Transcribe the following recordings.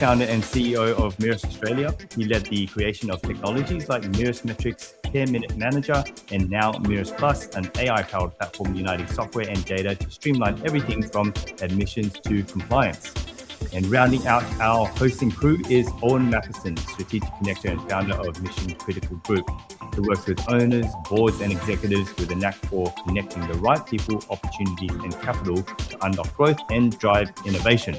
founder and CEO of Mirrors Australia. He led the creation of technologies like Mirrors Metrics, Care Minute Manager, and now Mirrors Plus, an AI-powered platform uniting software and data to streamline everything from admissions to compliance. And rounding out our hosting crew is Owen Matheson, strategic connector and founder of Mission Critical Group, who works with owners, boards, and executives with a knack for connecting the right people, opportunities, and capital to unlock growth and drive innovation.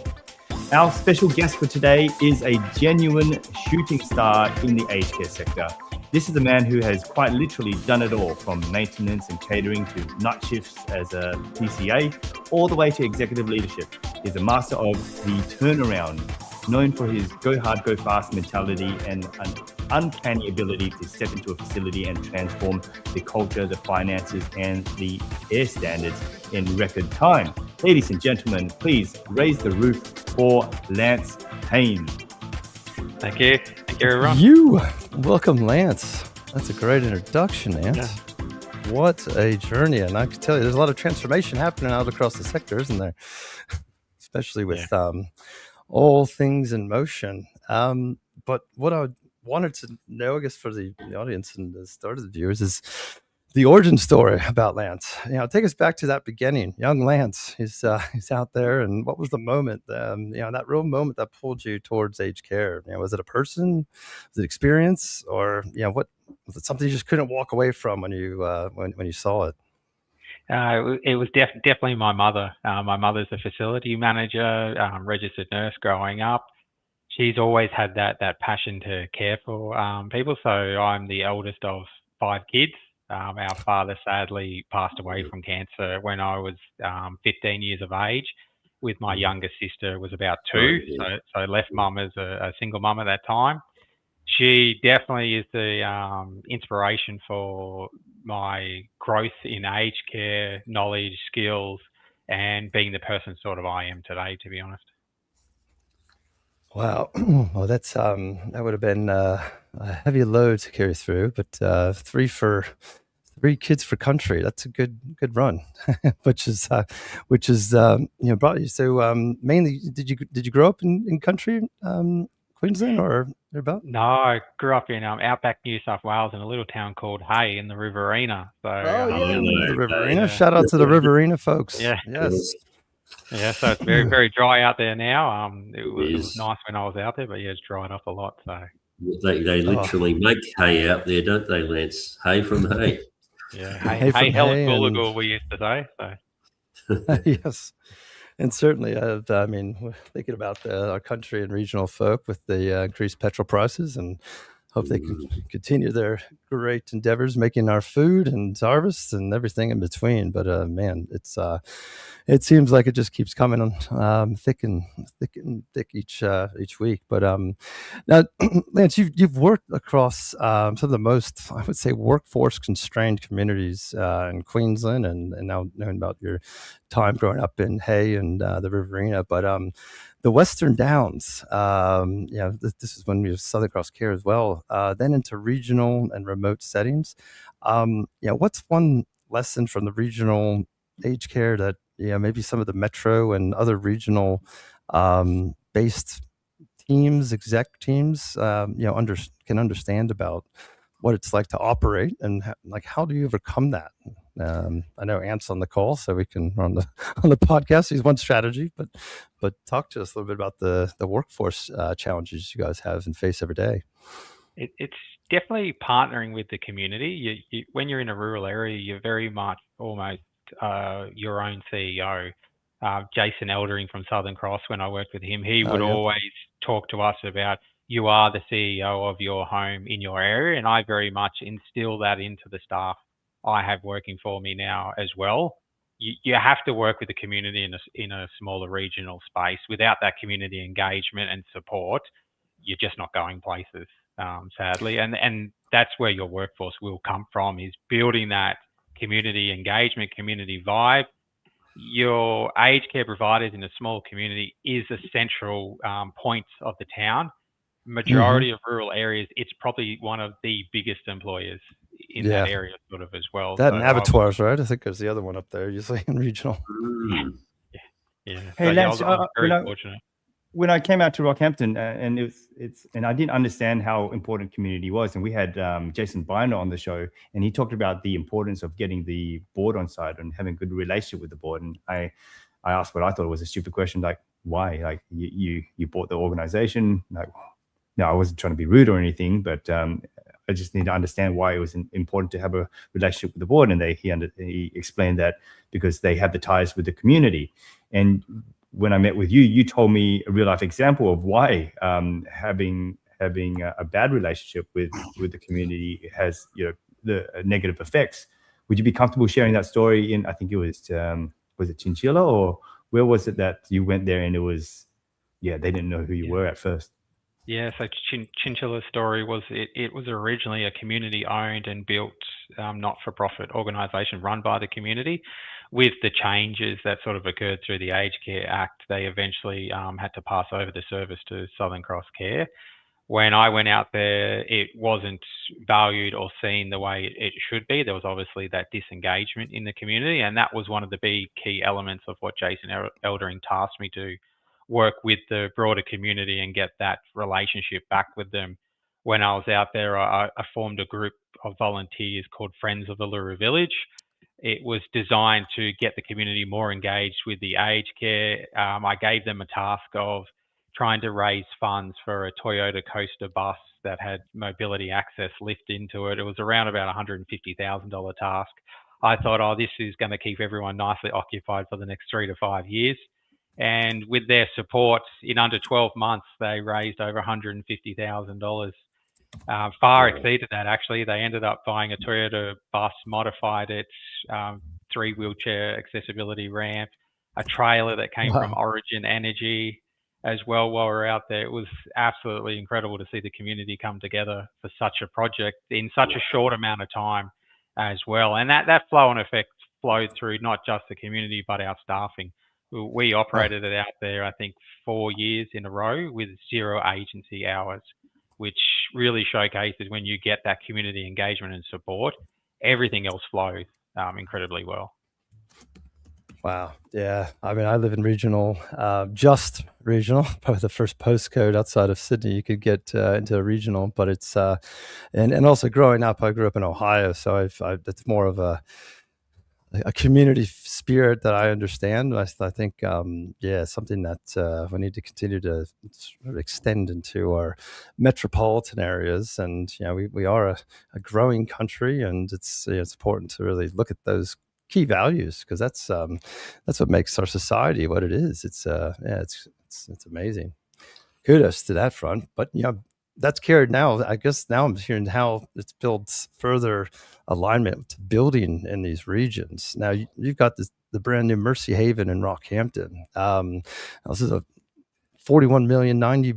Our special guest for today is a genuine shooting star in the aged care sector. This is a man who has quite literally done it all, from maintenance and catering to night shifts as a PCA, all the way to executive leadership. He's a master of the turnaround, known for his go hard, go fast mentality and an uncanny ability to step into a facility and transform the culture, the finances, and the air standards in record time. Ladies and gentlemen, please raise the roof for Lance Payne. Thank you. Thank you, everyone. Welcome, Lance. That's a great introduction, Lance. Yeah. What a journey. And I can tell you, there's a lot of transformation happening out across the sector, isn't there? Especially with all things in motion. But what I wanted to know, I guess, for the audience and the start of the viewers is the origin story about Lance. Take us back to that beginning. Young Lance, he's out there, and what was the moment, that real moment that pulled you towards aged care? Was it a person? Was it experience? Or, what was it, something you just couldn't walk away from when you when you saw it? It was definitely my mother. My mother's a facility manager, registered nurse growing up. She's always had that passion to care for people. So I'm the eldest of 5 kids. Our father sadly passed away from cancer when I was 15 years of age, with my younger sister was about 2. So left mum as a single mum at that time. She definitely is the inspiration for my growth in aged care, knowledge, skills, and being the person sort of I am today, to be honest. Wow. Well, that's that would have been a heavy load to carry through, but 3 kids for country. That's a good run, which is brought you. So mainly, did you grow up in country, Queensland or thereabout? No, I grew up in outback New South Wales in a little town called Hay in the Riverina. So the Riverina. Shout out to the Riverina folks. Yeah. Yes. Yeah, so it's very, very dry out there now. It was nice when I was out there, but yeah, it's dried up a lot. So they literally make hay out there, don't they, Lance? Hay from hay. Yeah, hay Heligoolagool, we used to say. So. Yes, and certainly, I mean, thinking about our country and regional folk with the increased petrol prices, and hope they can continue their great endeavors, making our food and harvests and everything in between. But man, it seems like it just keeps coming on thick and thick each week. But now, Lance, you've worked across some of the most, I would say, workforce constrained communities in Queensland, and now knowing about your time growing up in Hay and the Riverina, but the Western Downs, this is when we have Southern Cross Care as well, then into regional and remote settings. What's one lesson from the regional aged care that maybe some of the metro and other regional based teams, exec teams, can understand about what it's like to operate, and how do you overcome that? I know Ant's on the call, so we can run on the podcast. He's one strategy, but talk to us a little bit about the workforce challenges you guys have and face every day. It's definitely partnering with the community. You, when you're in a rural area, you're very much almost your own CEO. Jason Eldering from Southern Cross, when I worked with him, he would always talk to us about, you are the CEO of your home in your area, and I very much instill that into the staff I have working for me now as well. You have to work with the community in a smaller regional space. Without that community engagement and support, you're just not going places, sadly. And that's where your workforce will come from, is building that community engagement, community vibe. Your aged care providers in a small community is a central point of the town. Majority of rural areas, it's probably one of the biggest employers in that area sort of as well. That and abattoirs, right? I think there's the other one up there, usually in regional. Yeah. Hey, so Lance, I'm very fortunate. when I came out to Rockhampton, and and I didn't understand how important community was, and we had Jason Binder on the show, and he talked about the importance of getting the board on side and having a good relationship with the board. And I asked what I thought was a stupid question, like why? Like you bought the organization? Like, no, I wasn't trying to be rude or anything, but I just need to understand why it was important to have a relationship with the board. And he explained that because they have the ties with the community. And when I met with you, you told me a real life example of why having a bad relationship with the community has the negative effects. Would you be comfortable sharing that story? I think it was it Chinchilla, or where was it that you went there and it was they didn't know who you were at first? Yeah, so Chinchilla's story was it was originally a community-owned and built not-for-profit organisation run by the community. With the changes that sort of occurred through the Aged Care Act, they eventually had to pass over the service to Southern Cross Care. When I went out there, it wasn't valued or seen the way it should be. There was obviously that disengagement in the community, and that was one of the big key elements of what Jason Eldering tasked me to work with the broader community and get that relationship back with them. When I was out there, I formed a group of volunteers called Friends of the Luru Village. It was designed to get the community more engaged with the aged care. I gave them a task of trying to raise funds for a Toyota Coaster bus that had mobility access lift into it. It was around about $150,000 task. I thought, oh, this is going to keep everyone nicely occupied for the next 3 to 5 years. And with their support, in under 12 months, they raised over $150,000. Far exceeded that, actually. They ended up buying a Toyota bus, modified it, 3 wheelchair accessibility ramp, a trailer that came from Origin Energy as well while we were out there. It was absolutely incredible to see the community come together for such a project in such a short amount of time as well. And that flow and effect flowed through not just the community, but our staffing. We operated it out there, I think, 4 years in a row with 0 agency hours, which really showcases when you get that community engagement and support, everything else flows incredibly well. Wow. Yeah. I mean, I live in regional, just regional, probably the first postcode outside of Sydney you could get into regional, but it's, and also growing up, I grew up in Ohio. So it's more of a community spirit that I understand. I think, something that we need to continue to sort of extend into our metropolitan areas. And, we are a growing country, and it's important to really look at those key values, because that's what makes our society what it is. It's amazing. Kudos to that front. But that's carried now. I guess now I'm hearing how it's built further alignment to building in these regions. Now you've got the brand new Mercy Haven in Rockhampton. This is a 41 million, 90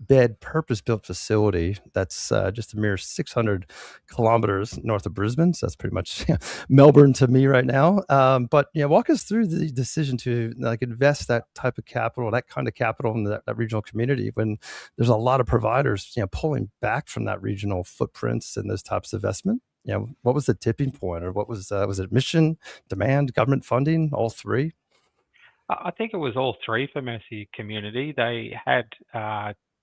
bed purpose-built facility that's just a mere 600 kilometers north of Brisbane. So that's pretty much Melbourne to me right now. But walk us through the decision to invest that type of capital, that kind of capital in that regional community, when there's a lot of providers pulling back from that regional footprints and those types of investment. What was the tipping point, or what was it mission, demand, government funding, all three? I think it was all three for Mercy Community. They had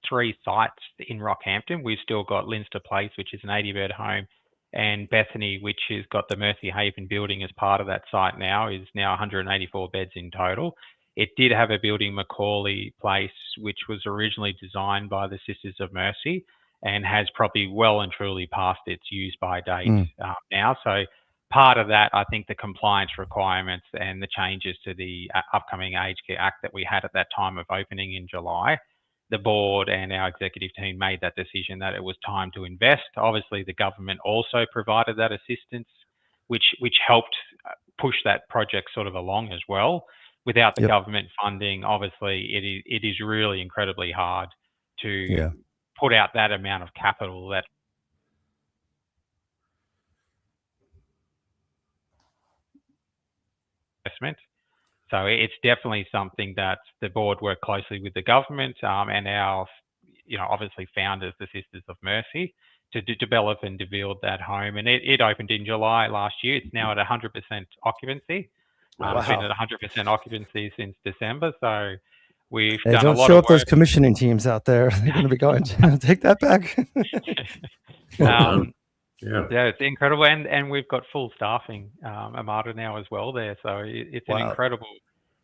3 sites in Rockhampton. We've still got Linster Place, which is an 80-bed home, and Bethany, which has got the Mercy Haven building as part of that site now, is now 184 beds in total. It did have a building, Macaulay Place, which was originally designed by the Sisters of Mercy and has probably well and truly passed its use by date now. So part of that, I think the compliance requirements and the changes to the upcoming Aged Care Act that we had at that time of opening in July, the board and our executive team made that decision that it was time to invest. Obviously, the government also provided that assistance, which helped push that project sort of along as well. Without the government funding, obviously, it is really incredibly hard to put out that amount of capital that investment. So it's definitely something that the board worked closely with the government and our, obviously founders, the Sisters of Mercy, to develop and to build that home. And it opened in July last year. It's now at 100% occupancy. It's been at 100% occupancy since December. So We've Hey, done a don't lot show of up those work. commissioning teams out there. They're going to be going, take that back. Well Um, done. Yeah. Yeah, it's incredible, and we've got full staffing, Armada now as well there. So it's an Wow. incredible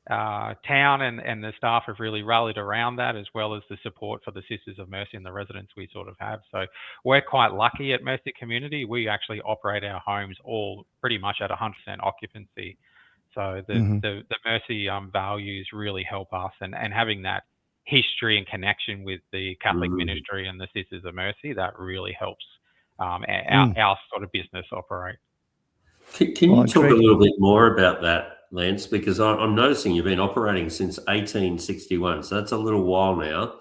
town, and the staff have really rallied around that, as well as the support for the Sisters of Mercy and the residents we sort of have. So we're quite lucky at Mercy Community. We actually operate our homes all pretty much at 100% occupancy. So the Mercy values really help us, and having that history and connection with the Catholic ministry and the Sisters of Mercy, that really helps our sort of business operate. Can Well, you talk great. a little bit more about that, Lance? Because I'm noticing you've been operating since 1861, so that's a little while now,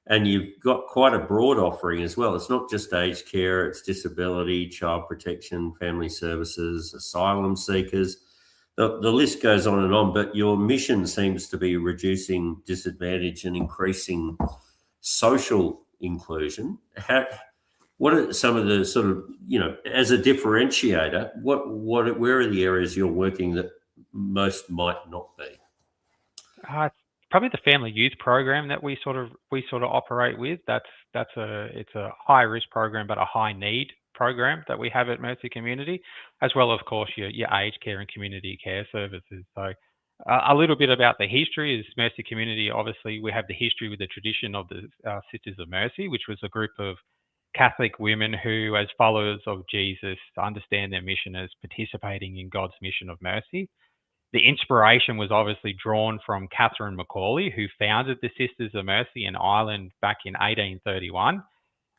and you've got quite a broad offering as well. It's not just aged care; it's disability, child protection, family services, asylum seekers. The list goes on, but your mission seems to be reducing disadvantage and increasing social inclusion. What are some of the sort of, as a differentiator, where are the areas you're working that most might not be? Probably the family youth program that we sort of operate with. It's a high risk program, but a high need program that we have at Mercy Community, as well as, of course, your aged care and community care services. So a little bit about the history is Mercy Community. Obviously, we have the history with the tradition of the Sisters of Mercy, which was a group of Catholic women who, as followers of Jesus, understand their mission as participating in God's mission of mercy. The inspiration was obviously drawn from Catherine Macaulay, who founded the Sisters of Mercy in Ireland back in 1831.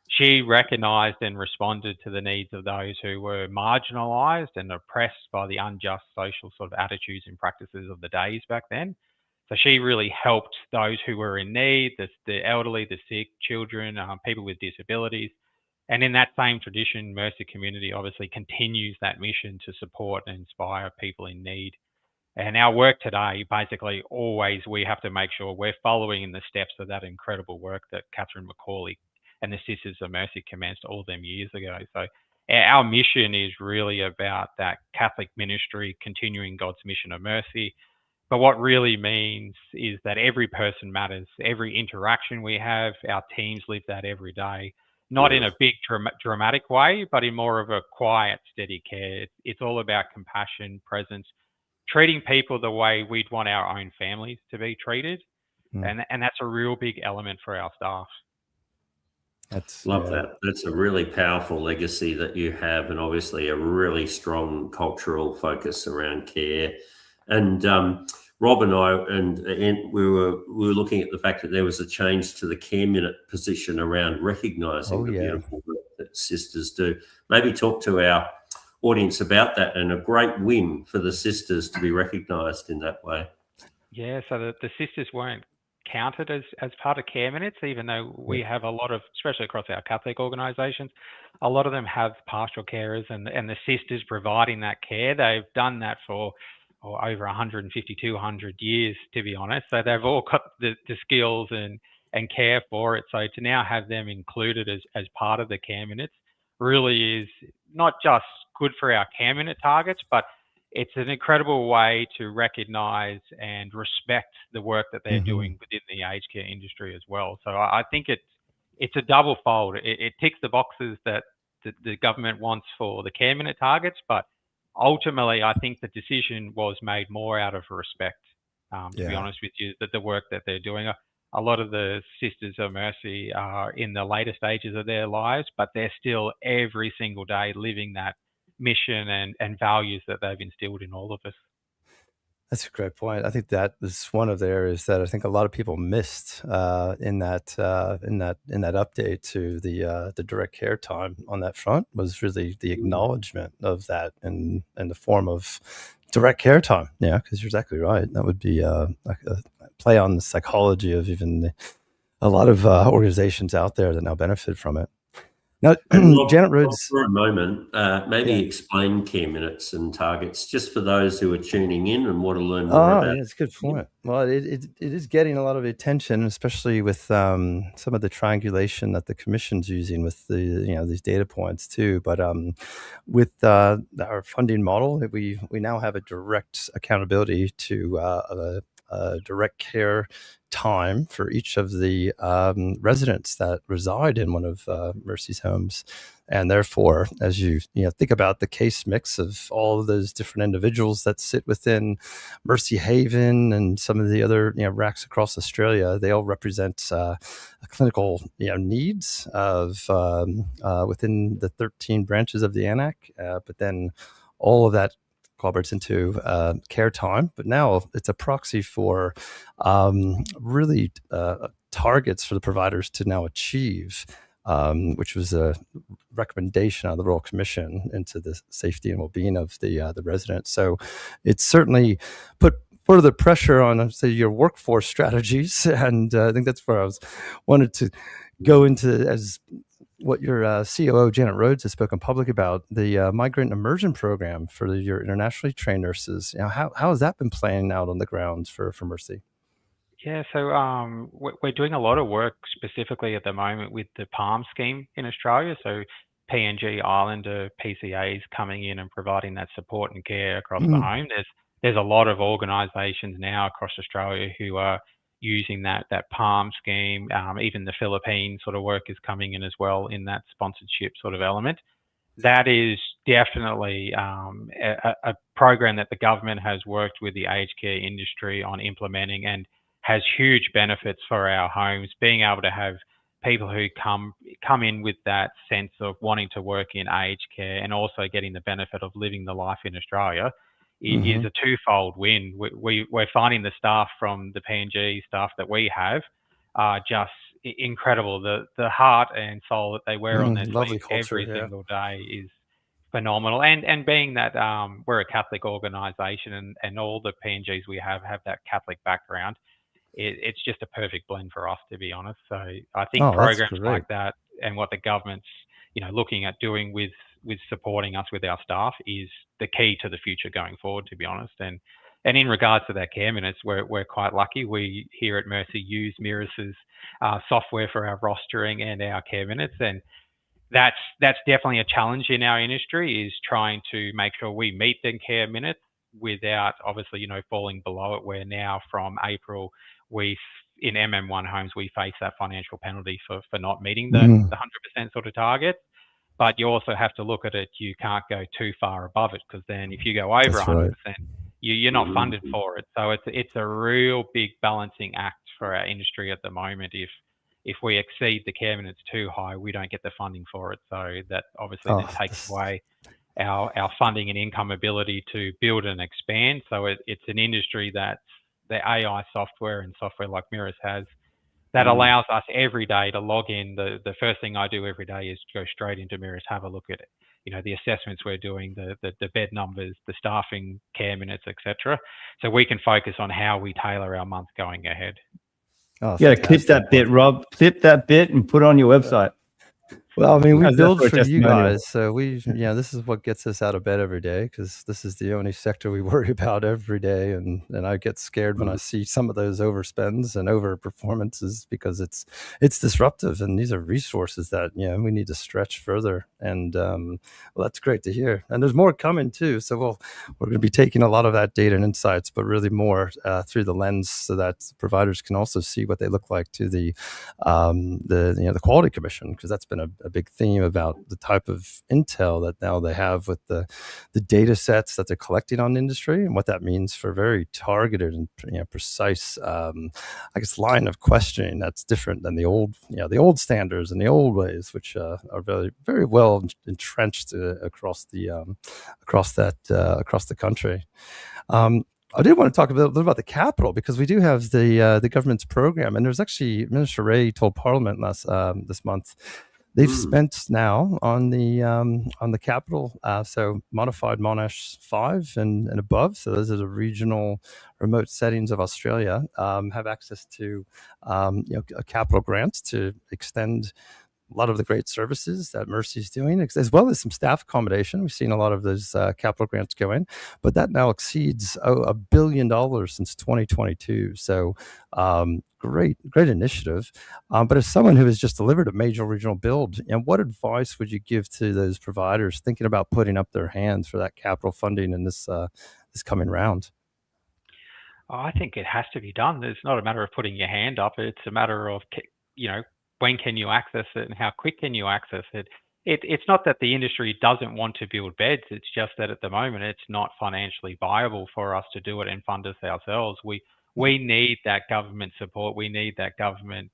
She recognised and responded to the needs of those who were marginalised and oppressed by the unjust social sort of attitudes and practices of the days back then. So she really helped those who were in need, the elderly, the sick, children, people with disabilities. And in that same tradition, Mercy Community obviously continues that mission to support and inspire people in need. And our work today, basically, always we have to make sure we're following in the steps of that incredible work that Catherine Macaulay and the Sisters of Mercy commenced all them years ago. So our mission is really about that Catholic ministry continuing God's mission of mercy. But what really means is that every person matters. Every interaction we have, our teams live that every day, not in a big dramatic way, but in more of a quiet, steady care. It's all about compassion, presence, treating people the way we'd want our own families to be treated. And that's a real big element for our staff. Love that. That's a really powerful legacy that you have, and obviously a really strong cultural focus around care. And Rob and I, and we were looking at the fact that there was a change to the care minute position around recognising the beautiful work that sisters do. Maybe talk to our audience about that, and a great win for the sisters to be recognised in that way. Yeah, so the sisters weren't counted as part of care minutes, even though we have a lot of, especially across our Catholic organisations, a lot of them have pastoral carers, and the sisters providing that care. They've done that for over 150, 200 years, to be honest. So they've all got the skills and care for it. So to now have them included as part of the care minutes really is not just good for our care minute targets, but it's an incredible way to recognise and respect the work that they're doing within the aged care industry as well. So I think it's a double fold. It ticks the boxes that the government wants for the care minute targets, but ultimately I think the decision was made more out of respect, to be honest with you, that the work that they're doing. A lot of the Sisters of Mercy are in the later stages of their lives, but they're still every single day living that mission and values that they've instilled in all of us. That's a great point. I think that is one of the areas that I think a lot of people missed in that update to the direct care time on that front, was really the acknowledgement of that in the form of direct care time. Yeah, because you're exactly right. That would be like a play on the psychology of even a lot of organizations out there that now benefit from it. Now, Janet Rhodes, for a moment, maybe explain care minutes and targets just for those who are tuning in and want to learn more about it. It's a good point. Well, it is getting a lot of attention, especially with some of the triangulation that the Commission's using with these data points too. But with our funding model, we now have a direct accountability to a direct care time for each of the residents that reside in one of Mercy's homes. And therefore, as you think about the case mix of all of those different individuals that sit within Mercy Haven and some of the other racks across Australia, they all represent clinical needs of within the 13 branches of the ANAC. But then all of that collaborates into care time. But now it's a proxy for really targets for the providers to now achieve. Which was a recommendation out of the Royal Commission into the safety and well-being of the residents. So it's certainly put further pressure on, say, your workforce strategies, and I think that's where I wanted to go into as what your COO Janet Rhodes has spoken public about, the migrant immersion program for your internationally trained nurses. How has that been playing out on the ground for Mercy? Yeah, so we're doing a lot of work specifically at the moment with the PALM scheme in Australia. So PNG Islander PCAs coming in and providing that support and care across the home. There's a lot of organisations now across Australia who are using that PALM scheme. Even the Philippines sort of work is coming in as well in that sponsorship sort of element. That is definitely a program that the government has worked with the aged care industry on implementing and has huge benefits for our homes. Being able to have people who come in with that sense of wanting to work in aged care and also getting the benefit of living the life in Australia is a twofold win. We're finding the staff from the PNG staff that we have are just incredible. The heart and soul that they wear on their sleeve every single day is phenomenal. And being that we're a Catholic organisation and all the PNGs we have that Catholic background, it's just a perfect blend for us, to be honest. So I think programs like that and what the government's looking at doing with supporting us with our staff is the key to the future going forward, to be honest. And in regards to that care minutes, we're quite lucky. We here at Mercy use Miras's software for our rostering and our care minutes, and that's definitely a challenge in our industry, is trying to make sure we meet the care minutes without obviously falling below it. Where now from April, in MM1 homes we face that financial penalty for not meeting the 100% sort of target. But you also have to look at it. You can't go too far above it, because then if you go over 100%, you're not funded for it. So it's a real big balancing act for our industry at the moment. If we exceed the care minutes too high, we don't get the funding for it. So that obviously then takes away our funding and income ability to build and expand. So it's an industry that the AI software and software like Miras has that allows us every day to log in. The first thing I do every day is go straight into Miras, have a look at it. The assessments we're doing, the bed numbers, the staffing, care minutes, etc. So we can focus on how we tailor our month going ahead. You got to clip that bit, Rob. Clip that bit and put it on your website. Well, I mean, we build for you guys, so this is what gets us out of bed every day, because this is the only sector we worry about every day, and I get scared when I see some of those overspends and over performances, because it's disruptive, and these are resources that we need to stretch further, and well, that's great to hear, and there's more coming too. So we're going to be taking a lot of that data and insights, but really more through the lens, so that providers can also see what they look like to the Quality Commission, because that's been a big theme about the type of intel that now they have with the data sets that they're collecting on the industry, and what that means for very targeted and precise, line of questioning that's different than the old standards and the old ways, which are very, very well entrenched across the country. I did want to talk a little bit about the capital, because we do have the government's program, and there's actually Minister Ray told Parliament this month. They've spent now on the capital, so modified Monash 5 and above. So those are the regional remote settings of Australia, have access to capital grants to extend a lot of the great services that Mercy is doing, as well as some staff accommodation. We've seen a lot of those capital grants go in, but that now exceeds $1 billion since 2022. So great initiative. But as someone who has just delivered a major regional build, what advice would you give to those providers thinking about putting up their hands for that capital funding in this coming round? I think it has to be done. It's not a matter of putting your hand up. It's a matter of, when can you access it and how quick can you access it? It's not that the industry doesn't want to build beds. It's just that at the moment it's not financially viable for us to do it and fund us ourselves. We need that government support. We need that government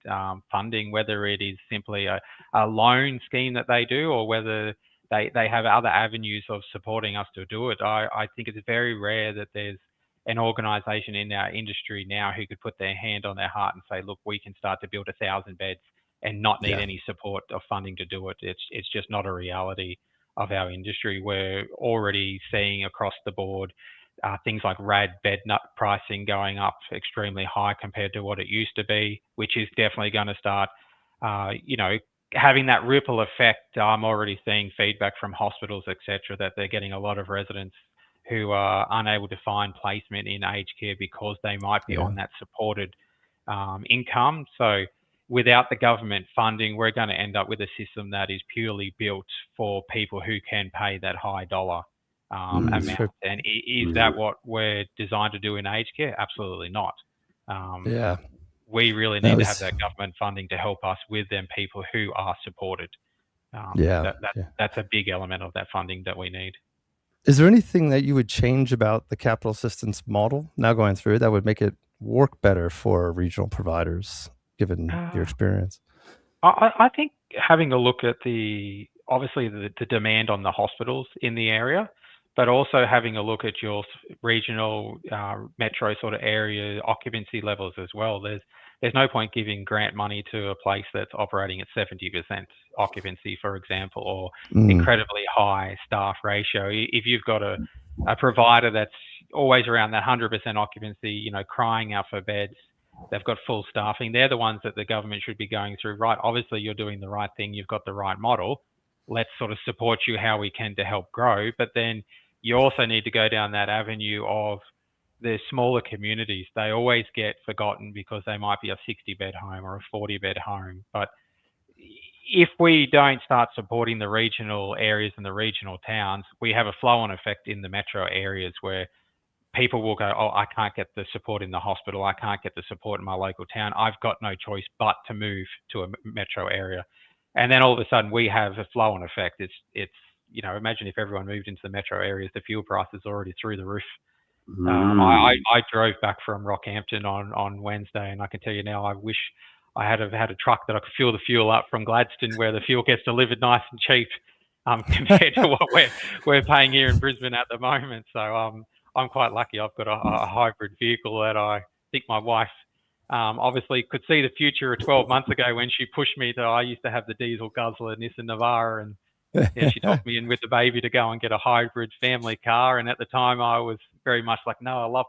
funding, whether it is simply a loan scheme that they do or whether they have other avenues of supporting us to do it. I think it's very rare that there's an organisation in our industry now who could put their hand on their heart and say, look, we can start to build 1,000 beds and not need any support of funding to do it. It's just not a reality of our industry. We're already seeing across the board things like RAD bed nut pricing going up extremely high compared to what it used to be, which is definitely going to start, having that ripple effect. I'm already seeing feedback from hospitals, etc., that they're getting a lot of residents who are unable to find placement in aged care because they might be on that supported income. So without the government funding, we're going to end up with a system that is purely built for people who can pay that high dollar amount. Sure. And is that what we're designed to do in aged care? Absolutely not. We really need to have that government funding to help us with them people who are supported. That's a big element of that funding that we need. Is there anything that you would change about the capital assistance model now going through that would make it work better for regional providers, given your experience? I think having a look at obviously the demand on the hospitals in the area, but also having a look at your regional metro sort of area occupancy levels as well. There's no point giving grant money to a place that's operating at 70% occupancy, for example, or incredibly high staff ratio. If you've got a provider that's always around that 100% occupancy, crying out for beds, they've got full staffing, they're the ones that the government should be going through, right? Obviously, you're doing the right thing. You've got the right model. Let's sort of support you how we can to help grow. But then you also need to go down that avenue of the smaller communities. They always get forgotten because they might be a 60-bed home or a 40-bed home. But if we don't start supporting the regional areas and the regional towns, we have a flow-on effect in the metro areas where people will go, oh, I can't get the support in the hospital. I can't get the support in my local town. I've got no choice but to move to a metro area. And then all of a sudden we have a flow-on effect. It's imagine if everyone moved into the metro areas, the fuel price is already through the roof. I drove back from Rockhampton on Wednesday, and I can tell you now, I wish I had a truck that I could fill the fuel up from Gladstone, where the fuel gets delivered nice and cheap, compared to what we're paying here in Brisbane at the moment. So I'm quite lucky. I've got a hybrid vehicle that I think my wife obviously could see the future 12 months ago when she pushed me to. I used to have the diesel guzzler Nissan Navara, and she took me in with the baby to go and get a hybrid family car. And at the time, I was very much like, no, I love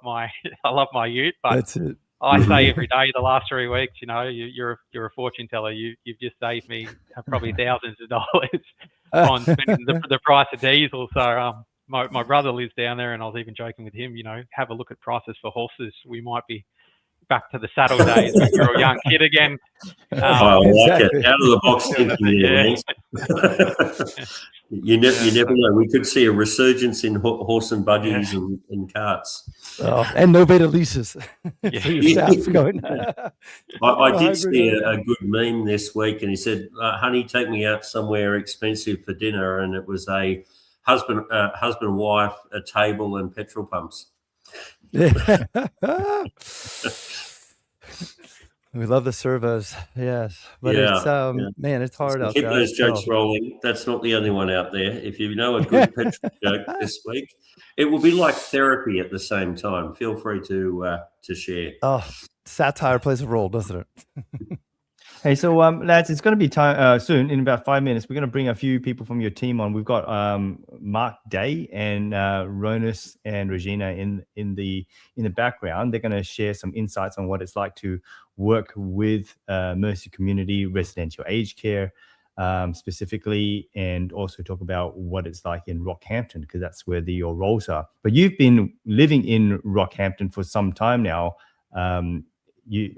my Ute, but That's it. I say every day the last 3 weeks, you're a fortune teller. You've just saved me probably thousands of dollars on spending the price of diesel. So my brother lives down there, and I was even joking with him, have a look at prices for horses. We might be back to the saddle days when you're a young kid again. I like it. Out of the box thinking. You never know. We could see a resurgence in horse and buggies and carts. And no better leases. I did see a good meme this week, and he said, honey, take me out somewhere expensive for dinner. And it was a husband, wife, a table, and petrol pumps. We love the servos, yes, but it's man, it's hard out there. Keep those jokes rolling. That's not the only one out there. If you know a good petrol joke this week, it will be like therapy at the same time. Feel free to share. Oh, satire plays a role, doesn't it? Hey, so lads, it's going to be time soon. In about 5 minutes, we're going to bring a few people from your team on. We've got Mark Day and Ronus and Regina in the background. They're going to share some insights on what it's like to work with Mercy Community Residential Aged Care specifically, and also talk about what it's like in Rockhampton, because that's where your roles are. But you've been living in Rockhampton for some time now. You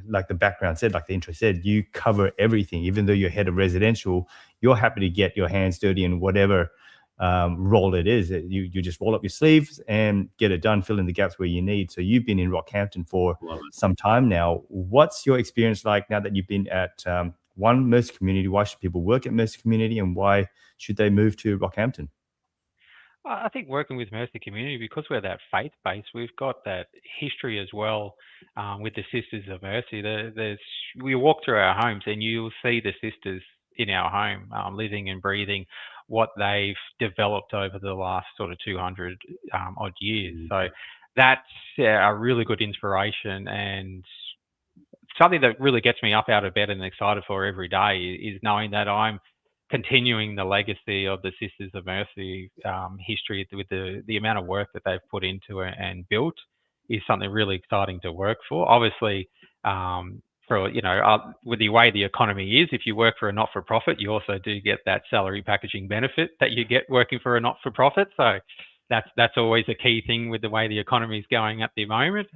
like the background said, like the intro said, you cover everything. Even though you're head of residential, you're happy to get your hands dirty in whatever role it is. You just roll up your sleeves and get it done, fill in the gaps where you need. So you've been in Rockhampton for some time now. What's your experience like now that you've been at one Mercy Community? Why should people work at Mercy Community, and why should they move to Rockhampton? I think working with Mercy Community, because we're that faith-based, we've got that history as well with the Sisters of Mercy. We walk through our homes and you'll see the sisters in our home, living and breathing what they've developed over the last sort of 200 odd years. So that's a really good inspiration, and something that really gets me up out of bed and excited for every day is knowing that I'm continuing the legacy of the Sisters of Mercy history with the amount of work that they've put into it and built is something really exciting to work for. Obviously, for with the way the economy is, if you work for a not-for-profit, you also do get that salary packaging benefit that you get working for a not-for-profit. So that's always a key thing with the way the economy is going at the moment.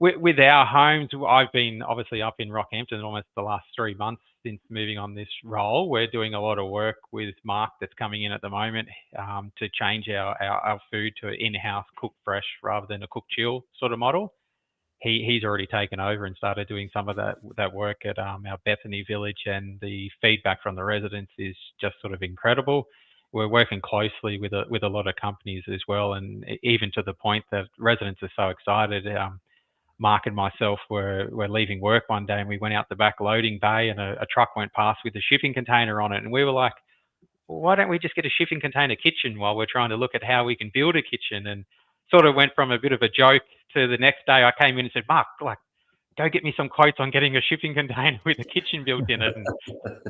With our homes, I've been obviously up in Rockhampton almost the last 3 months since moving on this role. We're doing a lot of work with Mark that's coming in at the moment to change our food to an in-house cook fresh rather than a cook chill sort of model. He's already taken over and started doing some of that work at our Bethany village, and the feedback from the residents is just sort of incredible. We're working closely with a lot of companies as well, and even to the point that residents are so excited. Mark and myself were leaving work one day and we went out the back loading bay and a truck went past with a shipping container on it. And we were like, why don't we just get a shipping container kitchen while we're trying to look at how we can build a kitchen? And sort of went from a bit of a joke to the next day I came in and said, Mark, go get me some quotes on getting a shipping container with a kitchen built in it.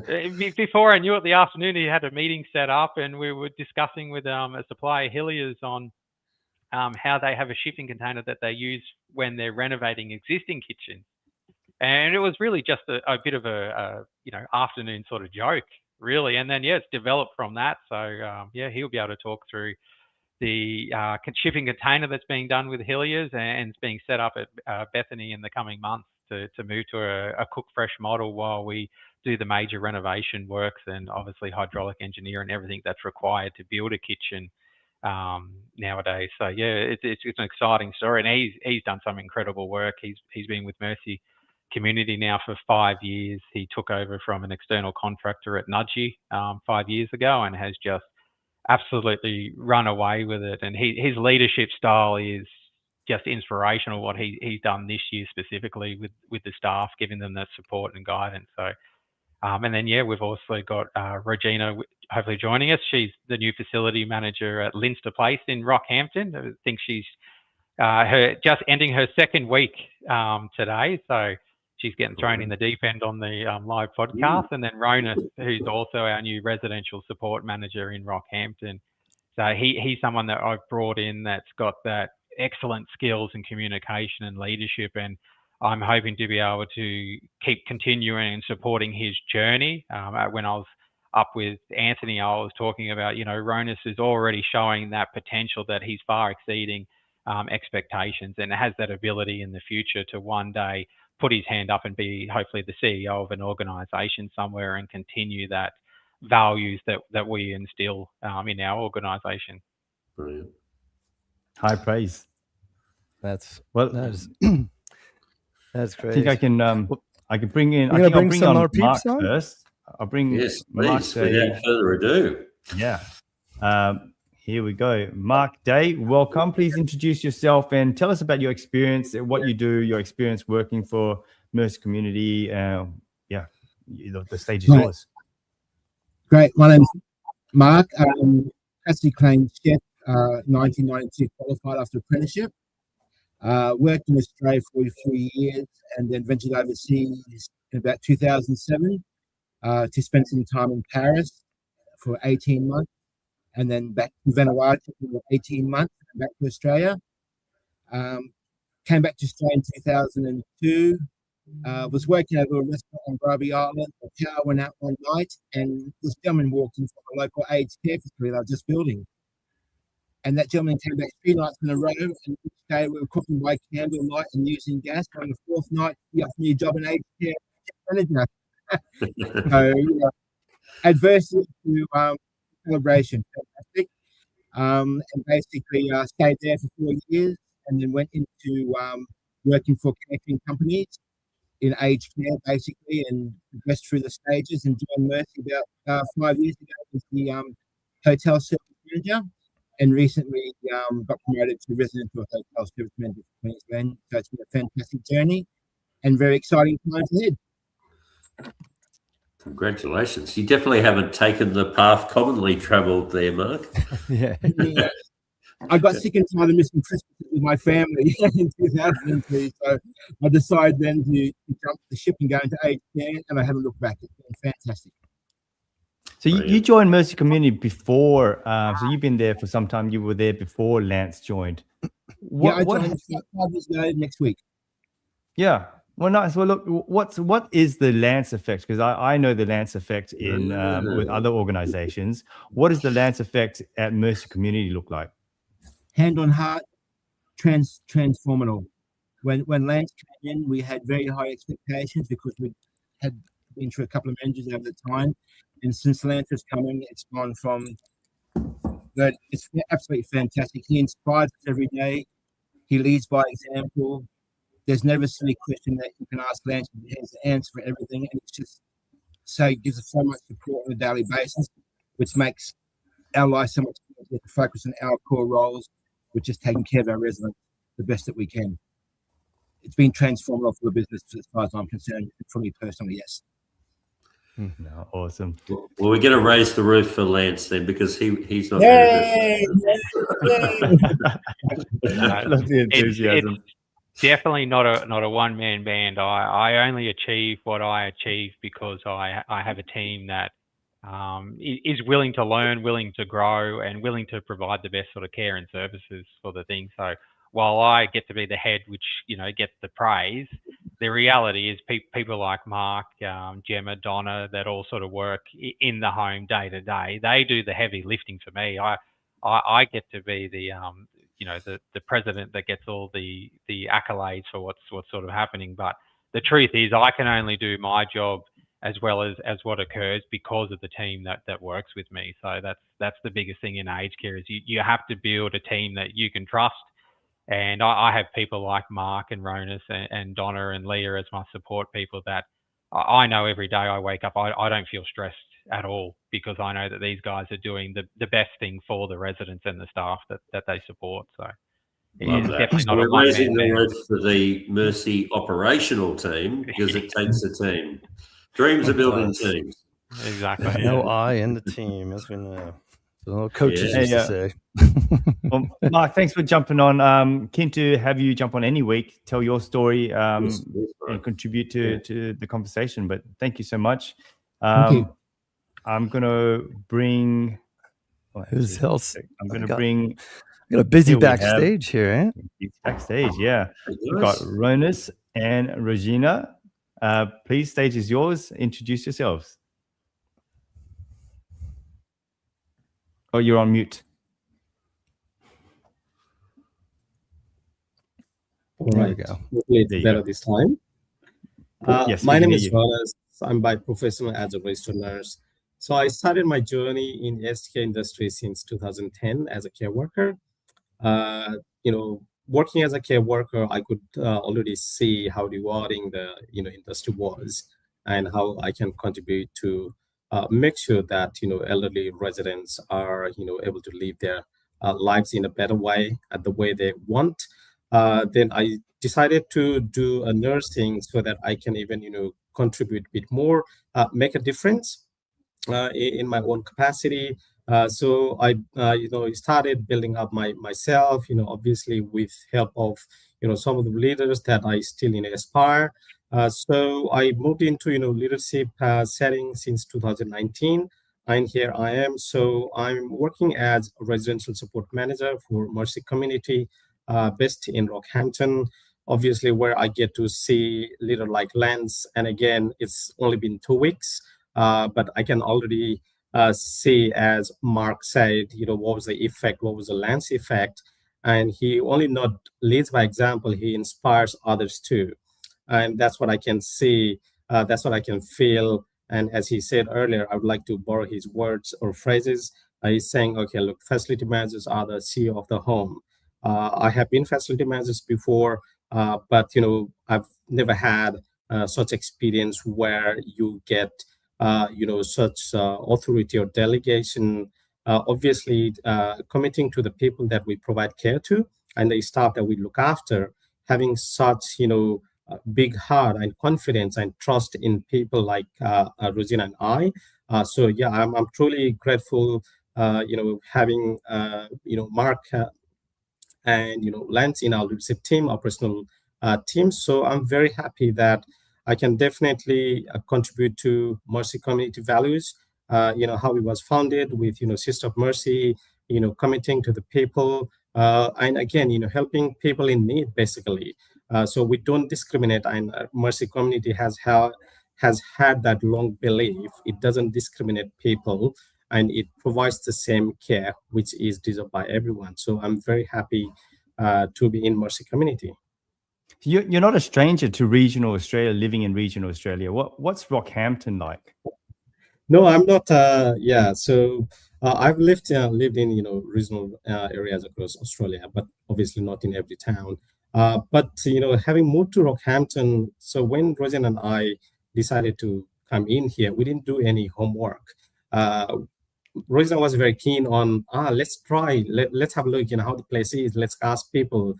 And before I knew it, the afternoon he had a meeting set up and we were discussing with a supplier, Hilliers, on how they have a shipping container that they use when they're renovating existing kitchens. And it was really just a bit of a afternoon sort of joke, really. And then, it's developed from that. So, he'll be able to talk through the shipping container that's being done with Hilliers and it's being set up at Bethany in the coming months to move to a cook fresh model while we do the major renovation works and obviously hydraulic engineer and everything that's required to build a kitchen nowadays. So it's an exciting story, and he's done some incredible work. He's been with Mercy Community now for 5 years. He took over from an external contractor at Nudgee 5 years ago and has just absolutely run away with it. And his leadership style is just inspirational. What he's done this year specifically with the staff, giving them that support and guidance. So. And then, we've also got Regina hopefully joining us. She's the new facility manager at Linster Place in Rockhampton. I think she's just ending her second week today. So she's getting thrown in the deep end on the live podcast. And then Rona, who's also our new residential support manager in Rockhampton. So he's someone that I've brought in that's got that excellent skills in communication and leadership, and I'm hoping to be able to keep continuing and supporting his journey. When I was up with Anthony, I was talking about, Ronus is already showing that potential that he's far exceeding expectations and has that ability in the future to one day put his hand up and be hopefully the CEO of an organisation somewhere and continue that values that we instill in our organisation. Brilliant. High praise. That's That's great. I think I can bring in. I'll bring some more Mark peeps on first. I'll bring Yes, Mark please. Without further ado. Yeah. Here we go. Mark Day, welcome. Please introduce yourself and tell us about your experience, what you do, your experience working for Mercy Community. The stage is yours. Great. My name's Mark. Classically trained chef, 1992 qualified after apprenticeship. Worked in Australia for 43 years and then ventured overseas in about 2007 to spend some time in Paris for 18 months and then back to Vanuatu for 18 months and back to Australia. Came back to Australia in 2002. Was working over a restaurant on Bribie Island. The power went out one night and this gentleman walked in from a local aged care facility they were just building. And that gentleman came back 3 nights in a row, and each day we were cooking by candlelight and using gas. On the 4th night, he offered me a job in aged care manager. So, adversity to celebration, fantastic. And basically stayed there for 4 years, and then went into working for connecting companies in aged care, basically, and progressed through the stages. And joined Mercy about 5 years ago as the hotel service manager, and recently got promoted to residential hotel service manager for Queensland. So it's been a fantastic journey and very exciting times ahead. Congratulations. You definitely haven't taken the path commonly travelled there, Mark. Yeah. I got sick and tired of missing Christmas with my family in 2003, so I decided then to jump the ship and go into aged care, and I haven't looked back. It's been fantastic. So you joined Mercy Community before, so you've been there for some time. You were there before Lance joined. I joined 5 years ago next week. Yeah. Well, nice. Well, look, what is the Lance effect? Because I know the Lance effect in with other organizations. What does the Lance effect at Mercy Community look like? Hand on heart, transformational. When Lance came in, we had very high expectations because we had been through a couple of managers over the time, and since Lance has come in, it's gone from good. It's absolutely fantastic. He inspires us every day. He leads by example. There's never a silly question that you can ask Lance. He has the answer for everything, and it's just gives us so much support on a daily basis, which makes our life so much easier to focus on our core roles, which is taking care of our residents the best that we can. It's been transformative for the business as far as I'm concerned. For me personally, yes. No, awesome. Well, we're going to raise the roof for Lance then, because he's not. Yay! Love the enthusiasm. It's definitely not a one-man band. I only achieve what I achieve because I have a team that is willing to learn, willing to grow, and willing to provide the best sort of care and services for the thing. So while I get to be the head, which gets the praise, the reality is people like Mark, Gemma, Donna, that all sort of work in the home day to day. They do the heavy lifting for me. I get to be the the president that gets all the accolades for what's sort of happening. But the truth is, I can only do my job as well as what occurs because of the team that works with me. So that's the biggest thing in aged care is you have to build a team that you can trust. And I have people like Mark and Ronas and Donna and Leah as my support people that I know every day I wake up, I don't feel stressed at all because I know that these guys are doing the best thing for the residents and the staff that they support. So Love that. So we're raising the roof for the Mercy operational team because it takes a team. Dreams are built in teams. Exactly. No I in the team, as we know. So coaches used to say. Well, Mark, thanks for jumping on. Keen to have you jump on any week, tell your story, and contribute to the conversation. But thank you so much. Thank you. I'm gonna bring. Who's else? I'm gonna bring. I got a busy backstage here, eh? Backstage, yeah. We've got Ronas and Regina. Please, stage is yours. Introduce yourselves. Oh, you're on mute. All right. There you go. Hopefully it's better this time. Yes, my name is Ronas. I'm by profession as a registered nurse. So I started my journey in aged care industry since 2010 as a care worker. Working as a care worker, I could already see how rewarding the industry was and how I can contribute to make sure that elderly residents are able to live their lives in a better way, at the way they want. Then I decided to do a nursing so that I can even contribute a bit more, make a difference in my own capacity. So I started building up myself, obviously with help of some of the leaders that I still aspire. So I moved into leadership setting since 2019, and here I am. So I'm working as a residential support manager for Mercy Community, based in Rockhampton, obviously where I get to see leader like Lance. And again, it's only been 2 weeks, but I can already see, as Mark said, what was the effect, what was the Lance effect. And he only not leads by example, he inspires others too. And that's what I can see, that's what I can feel. And as he said earlier, I would like to borrow his words or phrases. is saying, okay, look, facility managers are the CEO of the home. I have been facility managers before, but I've never had such experience where you get such authority or delegation. Obviously, committing to the people that we provide care to and the staff that we look after, having such big heart and confidence and trust in people like Rosina and I. So yeah, I'm truly grateful. Having Mark and Lance in our leadership team, our personal team. So I'm very happy that I can definitely contribute to Mercy community values. How it was founded with Sister of Mercy, committing to the people, and again helping people in need basically. So we don't discriminate, and Mercy community has had that long belief it doesn't discriminate people, and it provides the same care which is deserved by everyone. So I'm very happy to be in Mercy community. You're not a stranger to regional Australia, living in regional Australia. What's Rockhampton like? No, I'm not. Yeah, so I've lived in regional areas across Australia, but obviously not in every town. But having moved to Rockhampton, so when Rosen and I decided to come in here, we didn't do any homework. Rosen was very keen on let's try, let's have a look, how the place is. Let's ask people,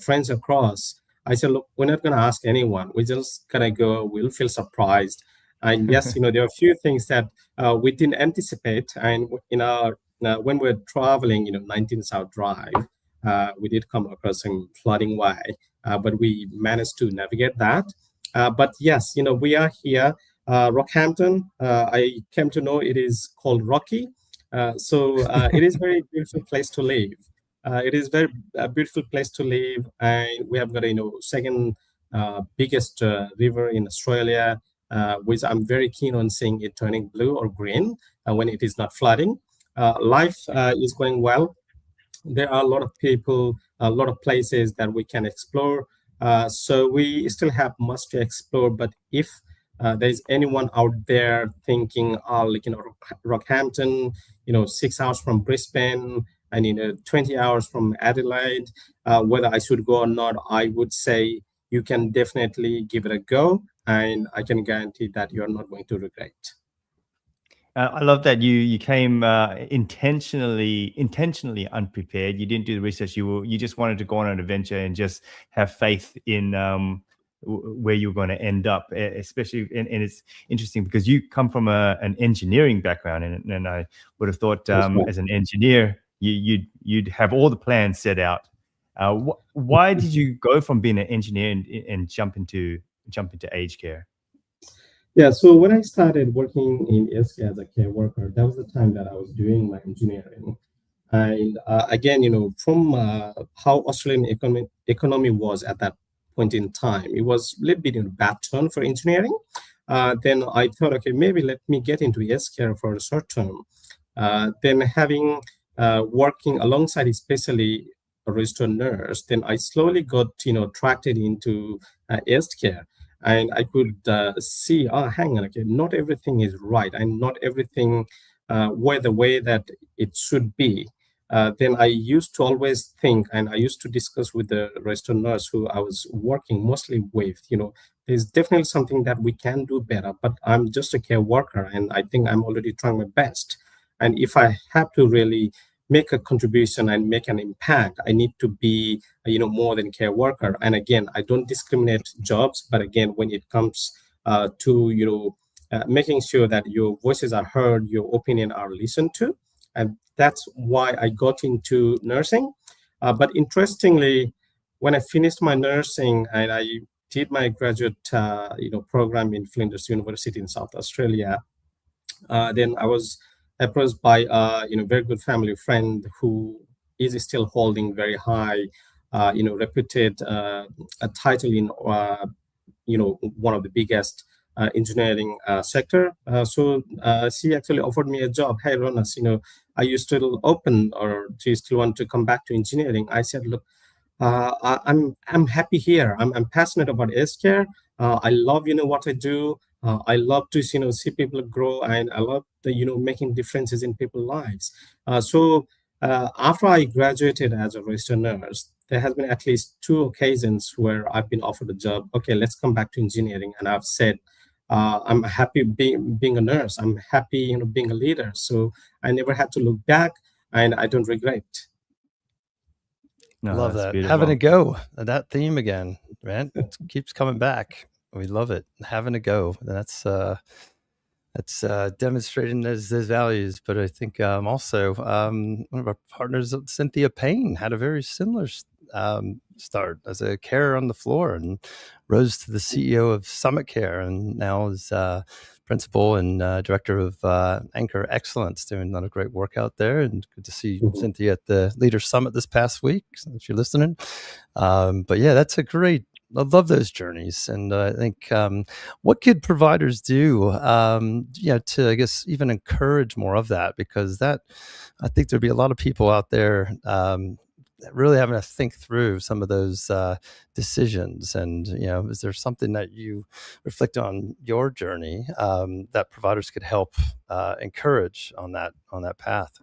friends across. I said, look, we're not going to ask anyone. We're just going to go. We'll feel surprised. And yes, there are a few things that we didn't anticipate. And when we're traveling, 19 South Drive, we did come across some flooding way, but we managed to navigate that. But yes, we are here, Rockhampton. I came to know it is called Rocky. So it is a very beautiful place to live. It is very beautiful place to live, and we have got second biggest river in Australia, which I'm very keen on seeing it turning blue or green when it is not flooding. Life is going well. There are a lot of people, a lot of places that we can explore. So we still have much to explore. But if there's anyone out there thinking, Rockhampton, 6 hours from Brisbane, and 20 hours from Adelaide, whether I should go or not, I would say you can definitely give it a go, and I can guarantee that you're not going to regret. I love that you came intentionally unprepared. You didn't do the research. You just wanted to go on an adventure and just have faith in where you're going to end up. Especially, and it's interesting because you come from an engineering background, and I would have thought as an engineer you'd have all the plans set out. Why did you go from being an engineer and jump into aged care? Yeah, so when I started working in healthcare as a care worker, that was the time that I was doing my engineering. And again, from how Australian economy was at that point in time, it was a little bit in a bad turn for engineering. Then I thought, okay, maybe let me get into healthcare for a short term. Then having working alongside, especially a registered nurse, then I slowly got attracted into healthcare. And I could see, hang on, okay, not everything is right, and not everything were the way that it should be. Then I used to always think, and I used to discuss with the registered nurse who I was working mostly with, there's definitely something that we can do better, but I'm just a care worker, and I think I'm already trying my best. And if I have to really make a contribution and make an impact, I need to be more than care worker. And again, I don't discriminate jobs, but again, when it comes to making sure that your voices are heard, your opinion are listened to, and that's why I got into nursing. But interestingly, when I finished my nursing and I did my graduate program in Flinders University in South Australia, then I was approached by a very good family friend who is still holding very high reputed a title in one of the biggest engineering sector. So she actually offered me a job. Hey Ronas, are you still open, or do you still want to come back to engineering? I said, look, I'm happy here. I'm passionate about healthcare. I love what I do. I love to see people grow, and I love the making differences in people's lives. So after I graduated as a registered nurse, there has been at least 2 occasions where I've been offered a job. Okay, let's come back to engineering, and I've said I'm happy being a nurse. I'm happy being a leader. So I never had to look back, and I don't regret. No, Love that's that. beautiful. Having a go. That theme again, man. It keeps coming back. We love it. Having a go. That's demonstrating those values. But I think also one of our partners, Cynthia Payne, had a very similar start as a carer on the floor and rose to the CEO of Summit Care, and now is principal and director of Anchor Excellence, doing a lot of great work out there. And good to see Cynthia at the Leader Summit this past week, if you're listening. But yeah, that's a great, I love those journeys. And I think what could providers do, to, I guess, even encourage more of that? Because that, I think there'd be a lot of people out there really having to think through some of those decisions. And, is there something that you reflect on your journey that providers could help encourage on that path?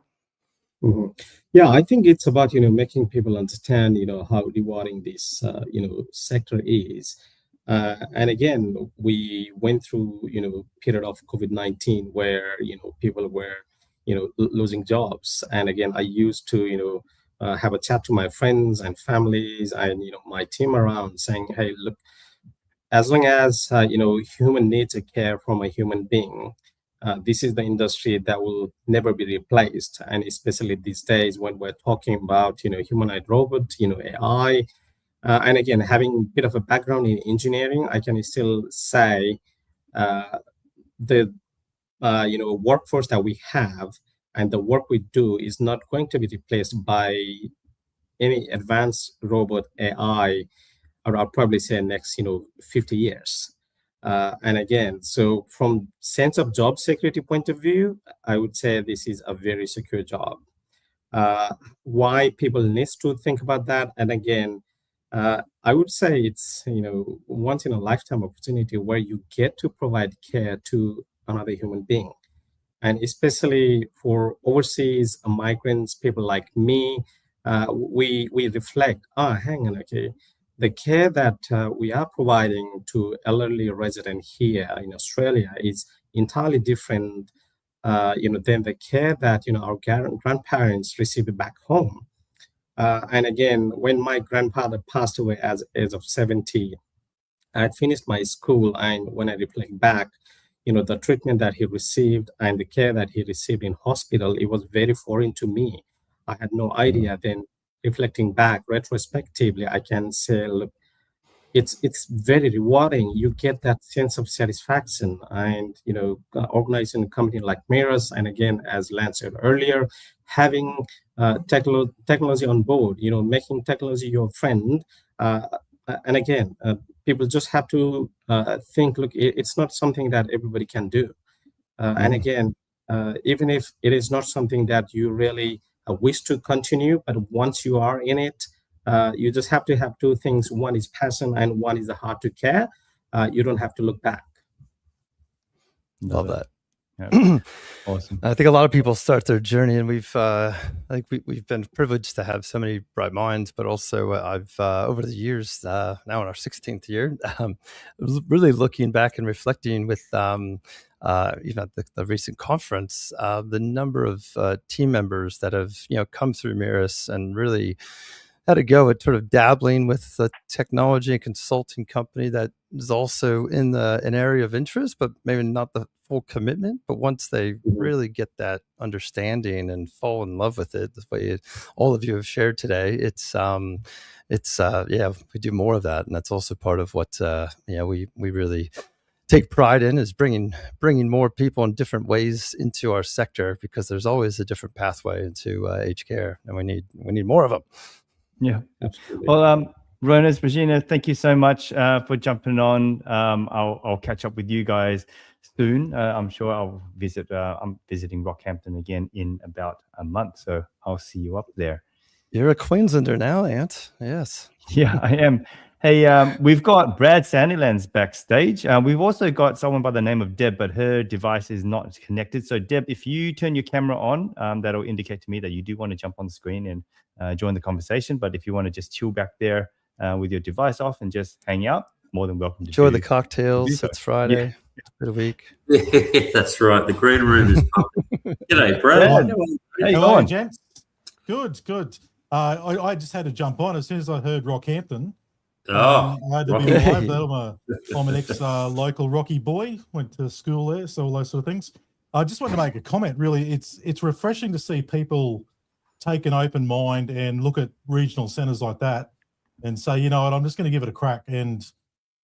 Mm-hmm. Yeah, I think it's about making people understand how rewarding this sector is. And again, we went through period of COVID-19 where people were losing jobs, and again I used to have a chat to my friends and families and my team around, saying, hey, look, as long as human needs a care from a human being, this is the industry that will never be replaced. And especially these days when we're talking about humanoid robot, AI, and again, having a bit of a background in engineering, I can still say the workforce that we have and the work we do is not going to be replaced by any advanced robot AI, or I'll probably say next 50 years. And again, so from sense of job security point of view, I would say this is a very secure job. Why people need to think about that? And again, I would say it's once in a lifetime opportunity where you get to provide care to another human being, and especially for overseas migrants, people like me, we reflect. Hang on, okay, the care that we are providing to elderly resident here in Australia is entirely different, than the care that our grandparents received back home. And again, when my grandfather passed away as of 70, I had finished my school, and when I reflect back, the treatment that he received and the care that he received in hospital, it was very foreign to me. I had no idea. Then reflecting back retrospectively, I can say, look, it's very rewarding. You get that sense of satisfaction, and organizing a company like Mirrors, and again, as Lance said earlier, having technology on board, making technology your friend. And again, people just have to think, look, it's not something that everybody can do. And again, even if it is not something that you really wish to continue, but once you are in it, you just have to have 2 things. One is passion, and one is the heart to care. You don't have to look back. Love that. Yeah. Awesome. I think a lot of people start their journey, and we've been privileged to have so many bright minds, but also I've over the years, now in our 16th year, really looking back and reflecting with even at the recent conference, the number of team members that have come through Mirrors and really had a go at sort of dabbling with the technology and consulting company that is also in an area of interest, but maybe not the full commitment. But once they really get that understanding and fall in love with it, the way all of you have shared today, it's we do more of that, and that's also part of what we really take pride in, is bringing more people in different ways into our sector, because there's always a different pathway into aged care, and we need more of them. Yeah, absolutely. Well, Ronas, Regina, thank you so much for jumping on. I'll catch up with you guys soon. I'm sure I'll visit. I'm visiting Rockhampton again in about a month, so I'll see you up there. You're a Queenslander now, Ant. Yes. Yeah, I am. Hey, we've got Brad Sandilands backstage. We've also got someone by the name of Deb, but her device is not connected. So, Deb, if you turn your camera on, that'll indicate to me that you do want to jump on the screen and join the conversation. But if you want to just chill back there with your device off and just hang out, more than welcome to enjoy the cocktails. so. It's Friday. Bit of week. Yeah, that's right. The green room is pumping. G'day, Brad. Hey, Hello, gents. Good. I just had to jump on as soon as I heard Rockhampton. I had to be live. I'm an ex-local Rocky boy. Went to school there, so all those sort of things. I just wanted to make a comment. Really, it's refreshing to see people take an open mind and look at regional centres like that and say, you know what, I'm just going to give it a crack. And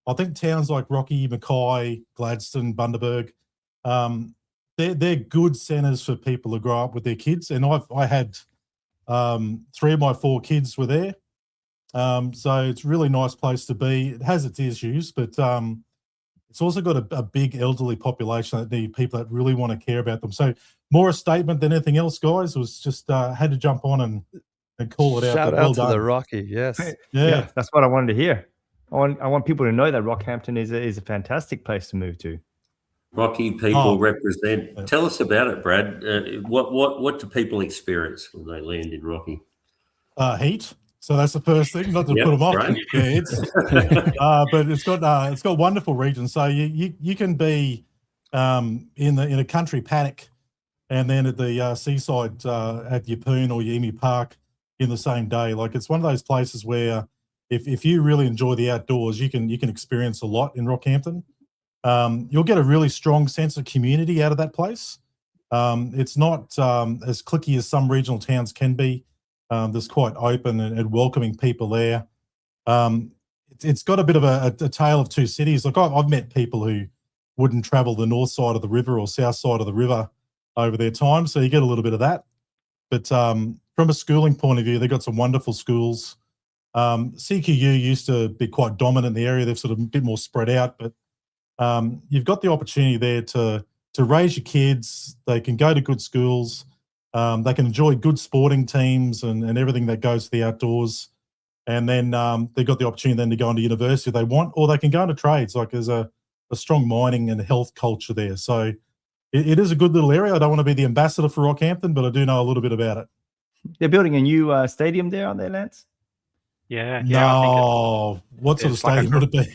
I think towns like Rocky, Mackay, Gladstone, Bundaberg, they're good centres for people to grow up with their kids. And I had 3 of my 4 kids were there. So it's a really nice place to be. It has its issues, but it's also got a big elderly population that need people that really want to care about them. So more a statement than anything else, guys. It was just had to jump on and call it out. Shout out to the Rocky, yes. Yeah, that's what I wanted to hear. I want people to know that Rockhampton is a fantastic place to move to. Rocky people represent. Tell us about it, Brad. What do people experience when they land in Rocky? Heat. So that's the first thing. Not to put them off. Right. Yeah, but it's got wonderful regions. So you can be in a country paddock, and then at the seaside at your Payne or your Emu Park in the same day. Like, it's one of those places where if you really enjoy the outdoors, you can experience a lot in Rockhampton. You'll get a really strong sense of community out of that place. It's not as cliquey as some regional towns can be. There's quite open and welcoming people there. It's got a bit of a tale of 2 cities. Like, I've met people who wouldn't travel the north side of the river or south side of the river over their time, so you get a little bit of that. But from a schooling point of view, they've got some wonderful schools. CQU used to be quite dominant in the area. They're sort of a bit more spread out, but you've got the opportunity there to raise your kids. They can go to good schools. They can enjoy good sporting teams and everything that goes to the outdoors. And then they've got the opportunity then to go into university if they want, or they can go into trades. Like, there's a strong mining and health culture there. So it is a good little area. I don't want to be the ambassador for Rockhampton, but I do know a little bit about it. They're building a new stadium there, aren't they, Lance? Yeah. No. What sort of stadium would it be?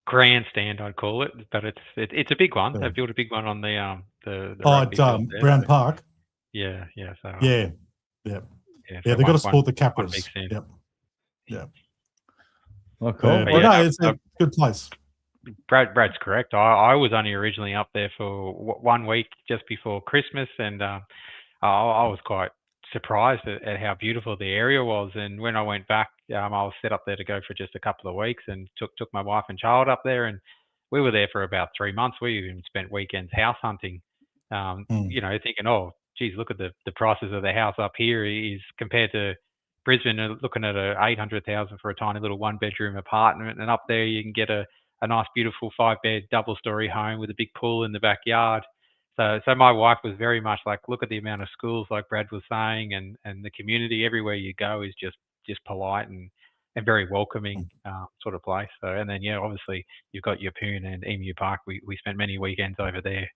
Grandstand, I'd call it, but it's a big one. Yeah. They built a big one on the Brown Park. Yeah. So yeah. So they've got to support the Capras. Yep. Yeah. Oh, cool. No, it's a good place. Brad's correct. I was only originally up there for 1 week just before Christmas, and I was quite surprised at how beautiful the area was. And when I went back, I was set up there to go for just a couple of weeks, and took my wife and child up there, and we were there for about 3 months. We even spent weekends house hunting, thinking, oh, geez, look at the prices of the house up here is compared to Brisbane, looking at $800,000 for a tiny little 1-bedroom apartment, and up there you can get a nice, beautiful 5-bed double-story home with a big pool in the backyard. So my wife was very much like, look at the amount of schools, like Brad was saying, and the community everywhere you go is just polite and very welcoming sort of place. So, and then obviously you've got your Payne and Emu Park. We spent many weekends over there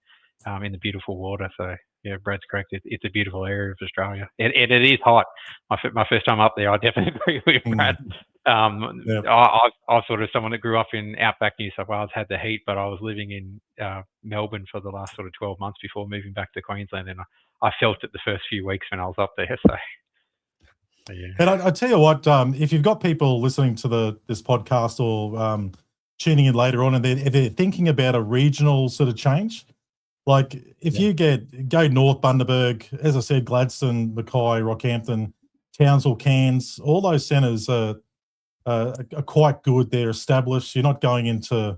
in the beautiful water. So yeah, Brad's correct. It's a beautiful area of Australia. It is hot. My first time up there, I definitely agree with Brad. I'm sort of someone that grew up in outback New South Wales, had the heat, but I was living in Melbourne for the last sort of 12 months before moving back to Queensland, and I felt it the first few weeks when I was up there. So yeah. And I tell you what, if you've got people listening to this podcast or tuning in later on, and they're thinking about a regional sort of change, like if you go north, Bundaberg, as I said, Gladstone, Mackay, Rockhampton, Townsville, Cairns, all those centres are quite good. They're established. You're not going into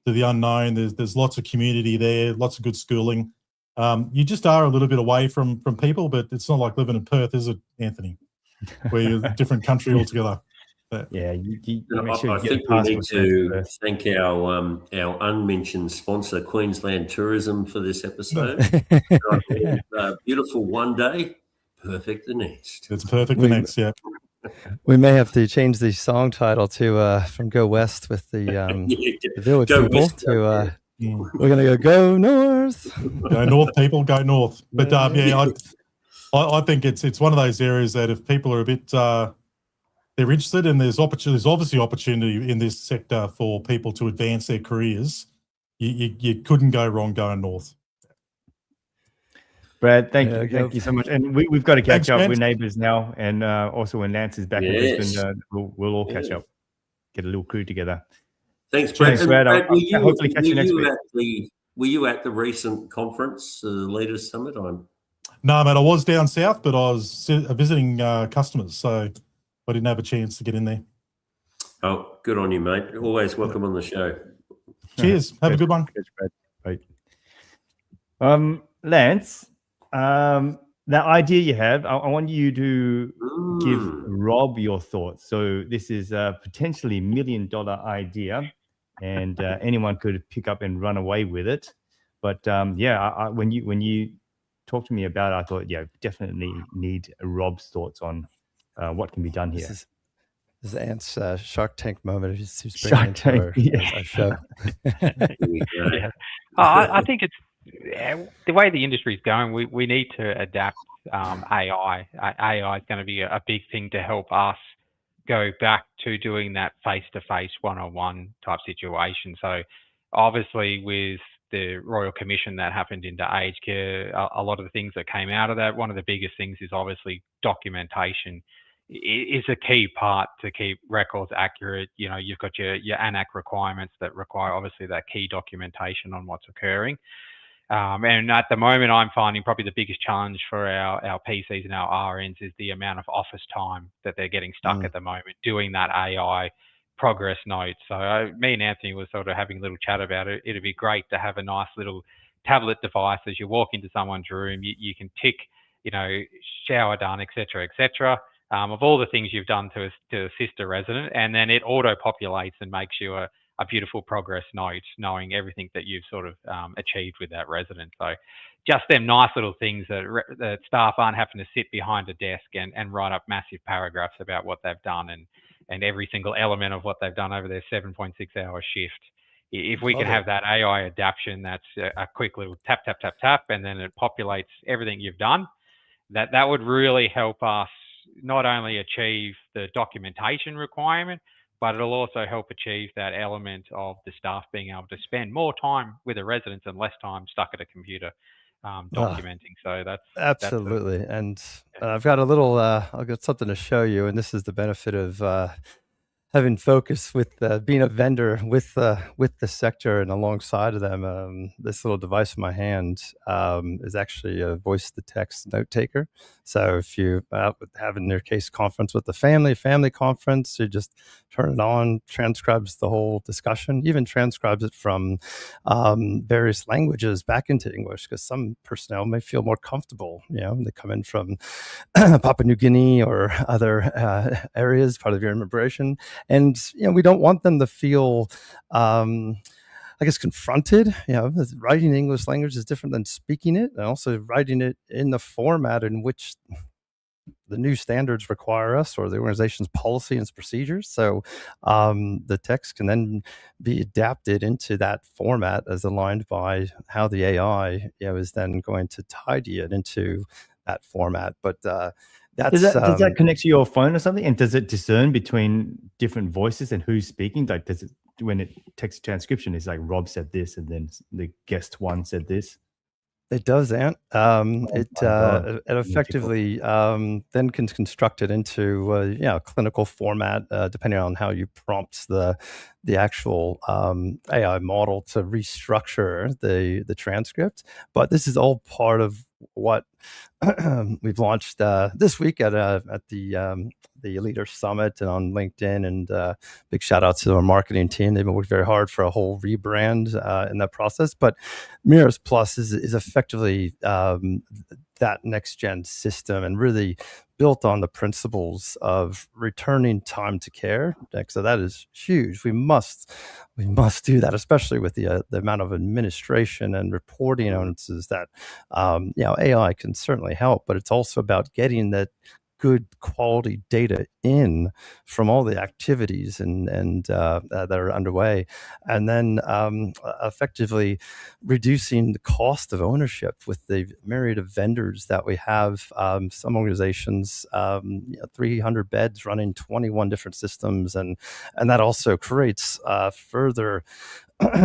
the unknown. There's lots of community there, lots of good schooling. You just are a little bit away from people, but it's not like living in Perth, is it, Anthony? Where you're a different country altogether. Yeah, I think we need to thank our unmentioned sponsor, Queensland Tourism, for this episode. Beautiful one day, perfect the next. It's perfect the next, yeah. We may have to change the song title to from Go West with the village Go people West, to we're gonna go north. Go north, people, go north. But I think it's one of those areas that if people are a bit they're interested, and there's obviously opportunity in this sector for people to advance their careers. You couldn't go wrong going north. Brad, thank you so much. And we've got to catch up. We're neighbours now, and also when Lance is back in Brisbane, we'll all catch up, get a little crew together. Thanks, Brad. Brad. Brad, I'll hopefully catch you next week. Were you at the recent conference, the Leaders Summit? No, mate, I was down south, but I was visiting customers, so I didn't have a chance to get in there. Oh, good on you, mate. Always welcome on the show. Cheers. Have a good one. Cheers, Brad. Lance, that idea you have, I want you to give Rob your thoughts. So this is a potentially $1 million idea, and anyone could pick up and run away with it. But when you talked to me about it, I thought, definitely need Rob's thoughts on what can be done here. This is Ant's Shark Tank moment. He's bringing into our show. I think it's the way the industry is going. We need to adapt AI. AI is going to be a big thing to help us go back to doing that face-to-face, one-on-one type situation. So obviously with the Royal Commission that happened into aged care, a lot of the things that came out of that, one of the biggest things is obviously documentation is a key part to keep records accurate. You've got your ANAC requirements that require obviously that key documentation on what's occurring. And at the moment, I'm finding probably the biggest challenge for our PCs and our RNs is the amount of office time that they're getting stuck at the moment doing that AI progress note. So me and Anthony were sort of having a little chat about it. It'd be great to have a nice little tablet device as you walk into someone's room. You can tick, shower done, etc., of all the things you've done to assist a resident, and then it auto-populates and makes you a beautiful progress note, knowing everything that you've sort of achieved with that resident. So just them nice little things that staff aren't having to sit behind a desk and write up massive paragraphs about what they've done and every single element of what they've done over their 7.6-hour shift. If we can have that AI adaptation, that's a quick little tap, tap, tap, tap, and then it populates everything you've done, that would really help us not only achieve the documentation requirement, but it'll also help achieve that element of the staff being able to spend more time with the residents and less time stuck at a computer documenting. So that's absolutely. And I've got I've got something to show you, and this is the benefit of having focus with being a vendor with the sector and alongside of them. This little device in my hand is actually a voice-to-text note taker. So if you have in your case conference with the family conference, you just turn it on, transcribes the whole discussion, even transcribes it from various languages back into English, because some personnel may feel more comfortable. They come in from Papua New Guinea or other areas, part of your immigration. And, we don't want them to feel, confronted. Writing the English language is different than speaking it, and also writing it in the format in which the new standards require us, or the organization's policy and procedures. So the text can then be adapted into that format as aligned by how the AI, is then going to tidy it into that format. But does that connect to your phone or something? And does it discern between different voices and who's speaking? Like, does it, when it text transcription, is like Rob said this and then the guest one said this? It does, Ant. It effectively then can construct it into a clinical format, depending on how you prompt the actual AI model to restructure the transcript. But this is all part of what we've launched this week at the Leader Summit and on LinkedIn, and big shout out to our marketing team. They've been working very hard for a whole rebrand in that process. But Mirrors Plus is effectively that next gen system, and really built on the principles of returning time to care. So that is huge. We must do that, especially with the amount of administration and reporting onuses that AI can certainly help. But it's also about getting that good quality data in from all the activities and that are underway, and then effectively reducing the cost of ownership with the myriad of vendors that we have. Some organizations, 300 beds running 21 different systems, and that also creates further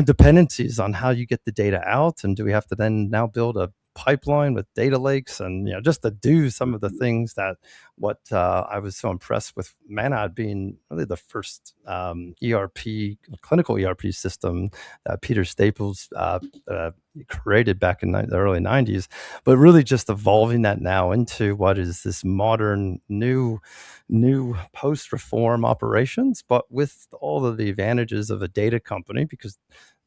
dependencies on how you get the data out, and do we have to then now build a pipeline with data lakes, and just to do some of the things that what I was so impressed with Manad being really the first clinical ERP system that Peter Staples created back in the early 90s, but really just evolving that now into what is this modern new post-reform operations, but with all of the advantages of a data company, because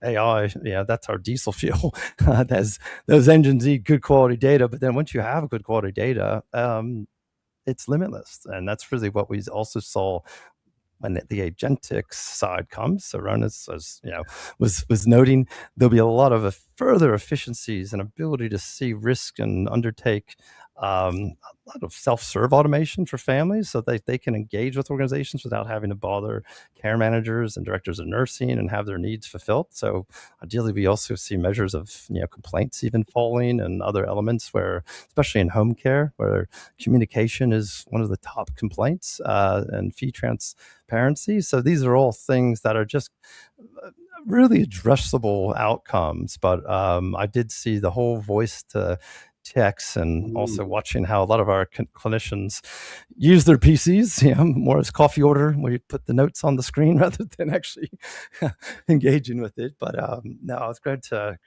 AI, that's our diesel fuel. Those engines need good quality data, but then once you have good quality data, it's limitless. And that's really what we also saw when the agentic side comes. So Ronas was noting, there'll be a lot of further efficiencies and ability to see risk and undertake a lot of self-serve automation for families, so they can engage with organizations without having to bother care managers and directors of nursing and have their needs fulfilled. So ideally, we also see measures of complaints even falling, and other elements where, especially in home care, where communication is one of the top complaints, and fee transparency. So these are all things that are just really addressable outcomes. But I did see the whole voice to text, and also watching how a lot of our clinicians use their PCs, more as coffee order, where you put the notes on the screen rather than actually engaging with it. But no, it's great to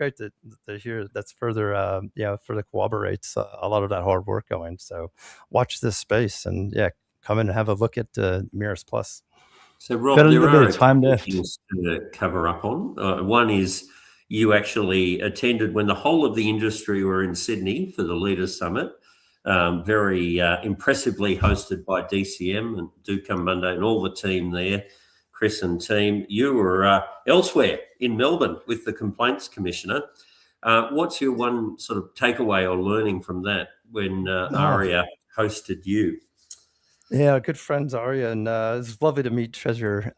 hear that's further further corroborates a lot of that hard work going. So watch this space, and come in and have a look at Mirrors Plus. So Rob, there are a couple of things to cover up on. One is, you actually attended when the whole of the industry were in Sydney for the Leaders Summit, very impressively hosted by DCM, and do come Monday, and all the team there, Chris and team. You were elsewhere in Melbourne with the Complaints Commissioner. What's your one sort of takeaway or learning from that when Aria hosted you? Yeah, good friends, Aria, and it's lovely to meet Treasurer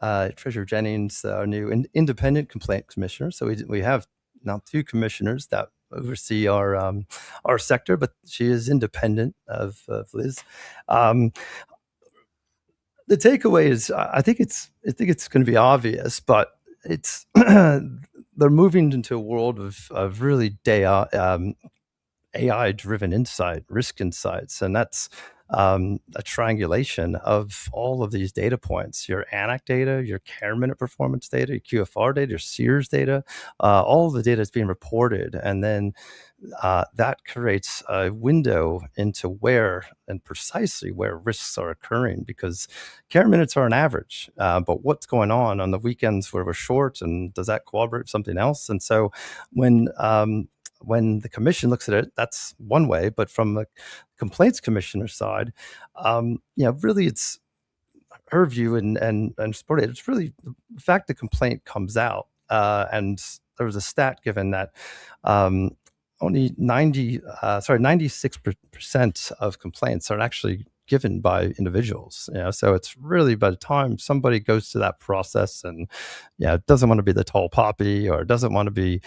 Jennings, our new independent complaint commissioner. So we have now 2 commissioners that oversee our sector, but she is independent of Liz. The takeaway is, I think it's going to be obvious, but it's they're moving into a world of really AI-driven insight, risk insights, and that's a triangulation of all of these data points: your ANAC data, your care minute performance data, your QFR data, your SEERS data. All of the data is being reported, and then that creates a window into where and precisely where risks are occurring, because care minutes are an average, but what's going on the weekends where we're short, and does that corroborate something else? And so when the commission looks at it, that's one way. But from the complaints commissioner side, really it's her view and support it. It's really the fact the complaint comes out, and there was a stat given that only 96% of complaints are actually given by individuals. So it's really, by the time somebody goes through that process and doesn't want to be the tall poppy, or doesn't want to be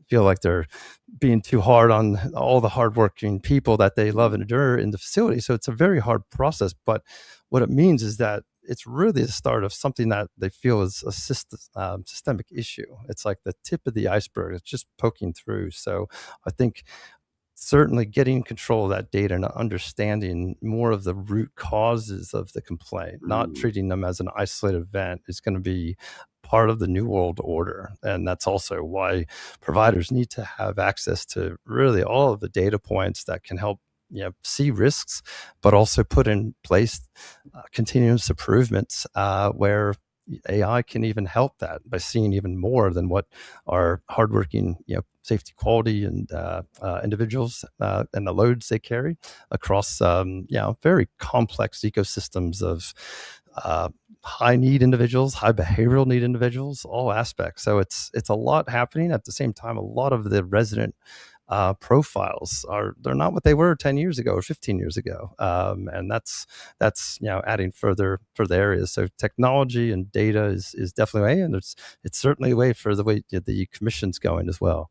feel like they're being too hard on all the hardworking people that they love and adore in the facility. So it's a very hard process. But what it means is that it's really the start of something that they feel is a systemic issue. It's like the tip of the iceberg. It's just poking through. So I think certainly getting control of that data and understanding more of the root causes of the complaint, not treating them as an isolated event, is going to be part of the new world order. And that's also why providers need to have access to really all of the data points that can help see risks, but also put in place continuous improvements where AI can even help that by seeing even more than what our hardworking, safety, quality, and individuals and the loads they carry across, very complex ecosystems of high need individuals, high behavioral need individuals, all aspects. So it's a lot happening at the same time. A lot of the resident profiles they're not what they were 10 years ago or 15 years ago, and that's adding further areas. So technology and data is definitely a way, and it's certainly a way for the way the commission's going as well.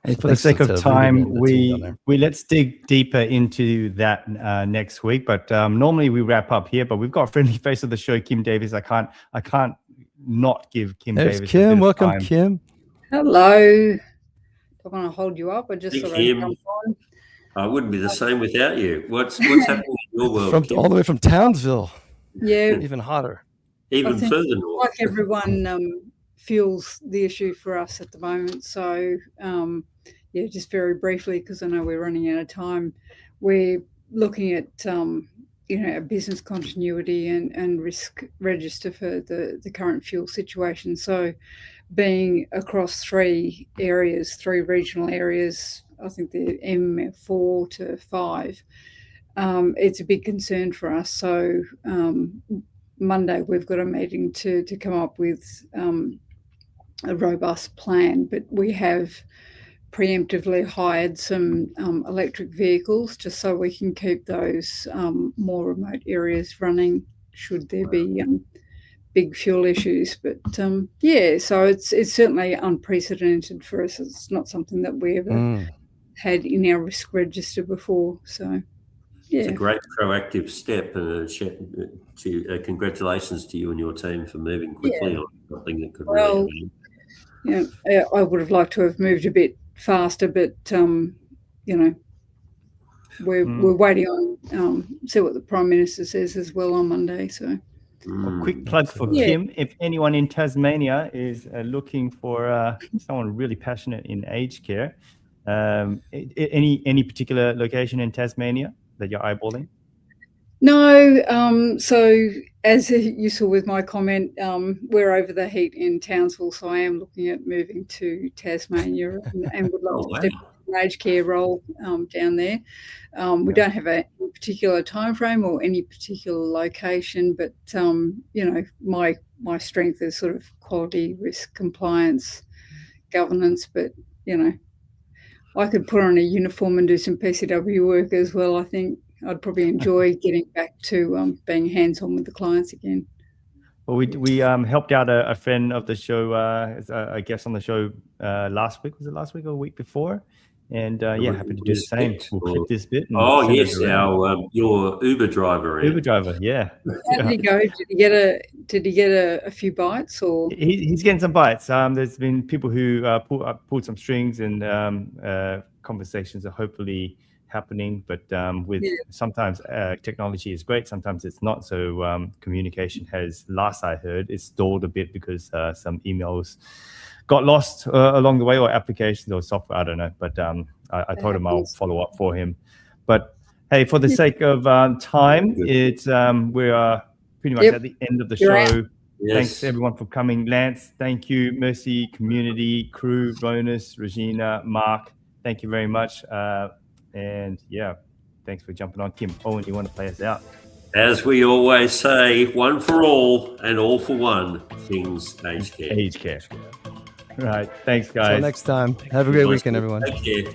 And for the sake of time, we let's dig deeper into that next week. But normally we wrap up here. But we've got a friendly face of the show, Kim Davis. I can't not give Kim Davis. Kim, welcome, Kim. Hello. I want to hold you up. I just thought I'd jump on. I wouldn't be the same without you. What's happening in your world? All the way from Townsville. Yeah, even hotter. Even further north. Like everyone feels the issue for us at the moment. So just very briefly, because I know we're running out of time, we're looking at a business continuity and risk register for the current fuel situation. So being across three regional areas, I think the M4 to 5, it's a big concern for us. So Monday we've got a meeting to come up with a robust plan, but we have preemptively hired some electric vehicles just so we can keep those more remote areas running should there be big fuel issues. But so it's certainly unprecedented for us. It's not something that we ever had in our risk register before. So it's a great proactive step, and congratulations to you and your team for moving quickly on something that could really happen. I would have liked to have moved a bit faster, but we're waiting on see what the Prime Minister says as well on Monday. So a quick plug for Kim. If anyone in Tasmania is looking for someone really passionate in aged care, any particular location in Tasmania that you're eyeballing? No. So as you saw with my comment, we're over the heat in Townsville, so I am looking at moving to Tasmania and would love to step into an aged care role down there. We don't have a particular time frame or any particular location, but my strength is sort of quality, risk, compliance, governance. But I could put on a uniform and do some PCW work as well. I think I'd probably enjoy getting back to being hands-on with the clients again. Well, we helped out a friend of the show, as a guest on the show last week. Was it last week or the week before? And happy to do the same. We'll clip this bit. Oh yes, your Uber driver. Uber driver, yeah. How did he go? Did he get a few bites, or he's getting some bites? There's been people who pulled some strings, and conversations are hopefully happening. But sometimes technology is great, sometimes it's not. So communication has, last I heard, it's stalled a bit because some emails got lost along the way, or applications or software, I don't know. But I told him I'll follow up for him. But hey, for the sake of time, it's we are pretty much at the end of the show. Yes. Thanks everyone for coming. Lance, thank you. Mercy, community, crew, Ronus, Regina, Mark, thank you very much. And thanks for jumping on. Kim, Owen, you want to play us out? As we always say, one for all and all for one. Things aged care. Aged care. Right. Thanks, guys. Until next time. Have a great weekend, everyone. Take care.